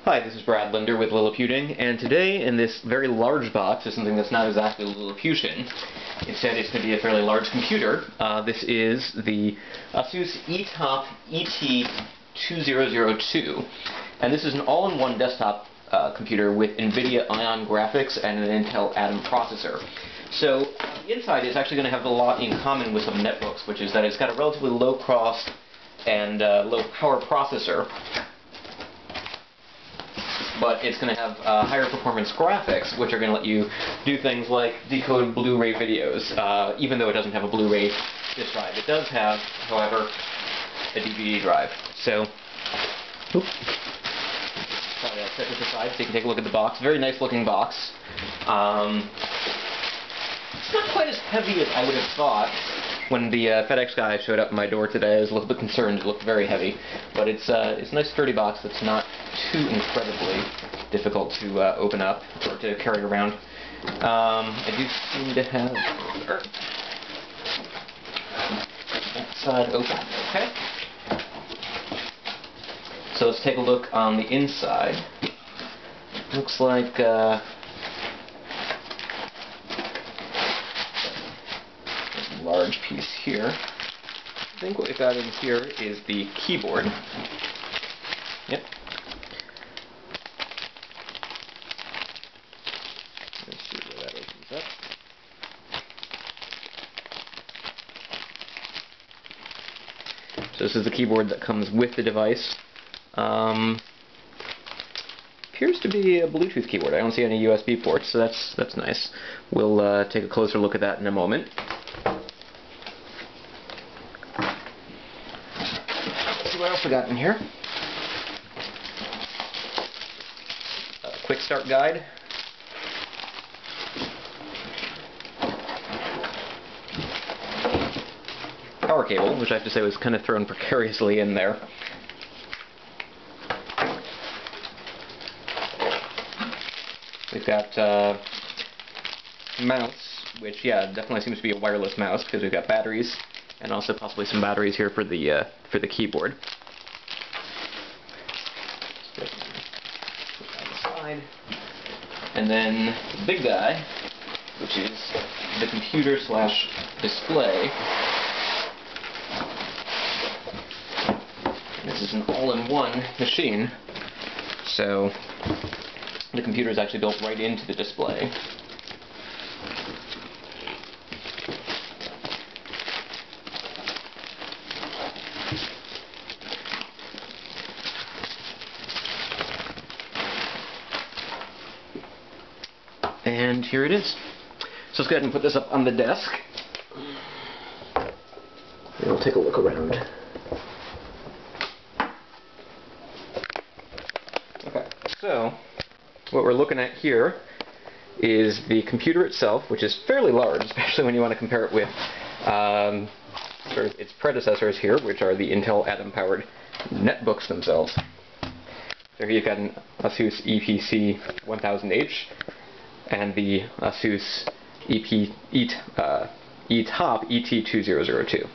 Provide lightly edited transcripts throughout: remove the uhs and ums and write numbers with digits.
Hi, this is Brad Linder with Liliputing, and today in this very large box is something that's not exactly Lilipution. Instead, it's going to be a fairly large computer. This is the Asus Eee Top ET2002, and this is an all-in-one desktop computer with NVIDIA ION graphics and an Intel Atom processor. So the inside is actually going to have a lot in common with some netbooks, which is that it's got a relatively low cost and low power processor, but it's going to have higher performance graphics, which are going to let you do things like decode Blu-ray videos, even though it doesn't have a Blu-ray disc drive. It does have, however, a DVD drive. So, oops. Sorry, I'll set this aside so you can take a look at the box. Very nice looking box. It's not quite as heavy as I would have thought. When the FedEx guy showed up at my door today, I was a little bit concerned. It looked very heavy, but it's a nice sturdy box that's not too incredibly difficult to open up or to carry around. I do seem to have that side open. Okay. So let's take a look on the inside. Looks like large piece here. I think what we've got in here is the keyboard. Yep. Let's see where that opens up. So this is the keyboard that comes with the device. Appears to be a Bluetooth keyboard. I don't see any USB ports, so that's nice. We'll take a closer look at that in a moment. What else we got in here? A quick start guide. Power cable, which I have to say was kind of thrown precariously in there. We've got mouse, which definitely seems to be a wireless mouse because we've got batteries. And also possibly some batteries here for the keyboard. Put that on the side. And then the big guy, which is the computer slash display. This is an all-in-one machine, so the computer is actually built right into the display. And here it is. So let's go ahead and put this up on the desk. And we'll take a look around. Okay, so what we're looking at here is the computer itself, which is fairly large, especially when you want to compare it with sort of its predecessors here, which are the Intel Atom-powered netbooks themselves. So here you've got an Asus EPC-1000H, and the Asus Eee Top ET2002.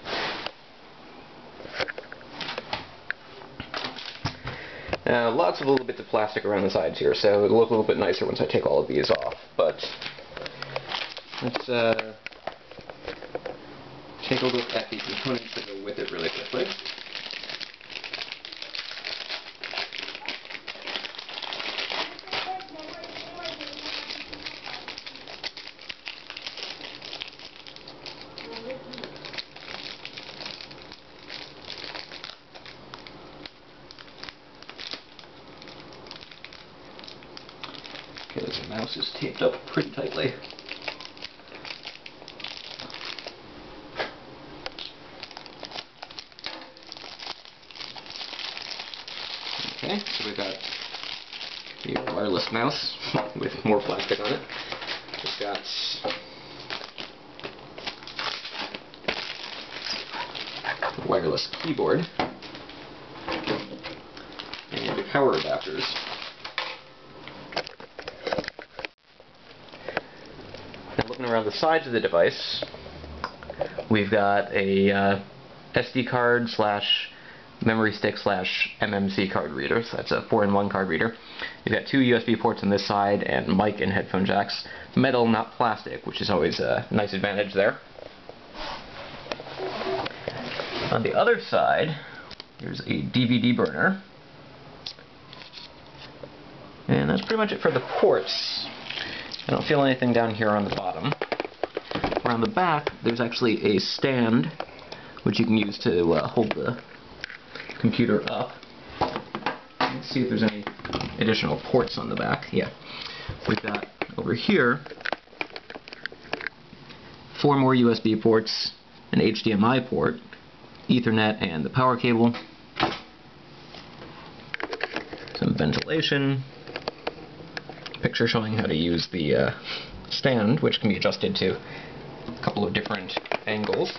Now, lots of little bits of plastic around the sides here, so it'll look a little bit nicer once I take all of these off, but let's take a look at the components that go with it really quickly. Okay, the mouse is taped up pretty tightly. Okay, so we've got the wireless mouse with more plastic on it. We've got the wireless keyboard and the power adapters. Looking around the sides of the device, we've got a SD card slash memory stick slash MMC card reader, so that's a 4-in-1 card reader. You've got 2 USB ports on this side and mic and headphone jacks. Metal, not plastic, which is always a nice advantage there. On the other side, there's a DVD burner. And that's pretty much it for the ports. I don't feel anything down here on the bottom. Around the back, there's actually a stand which you can use to hold the computer up. Let's see if there's any additional ports on the back. Yeah. We've got over here 4 more USB ports, an HDMI port, Ethernet, and the power cable. Some ventilation. Picture showing how to use the stand, which can be adjusted to a couple of different angles,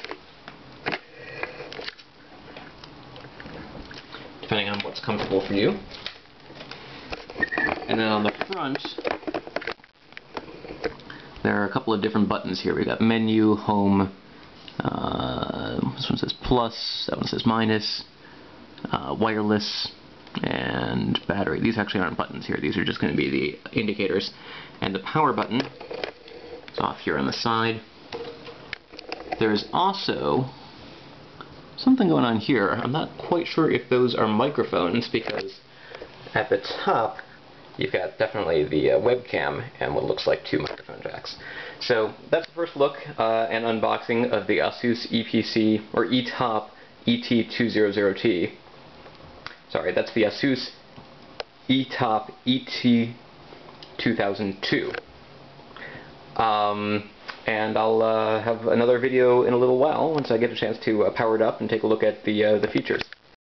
depending on what's comfortable for you. And then on the front, there are a couple of different buttons here. We've got menu, home, this one says plus, that one says minus, wireless, and battery. These actually aren't buttons here, these are just going to be the indicators. And the power button is off here on the side. There's also something going on here. I'm not quite sure if those are microphones, because at the top you've got definitely the webcam and what looks like 2 microphone jacks. So that's the first look and unboxing of the Asus Eee Top ET2002. Sorry, that's the Asus Eee Top ET2002. And I'll have another video in a little while once I get a chance to power it up and take a look at the features.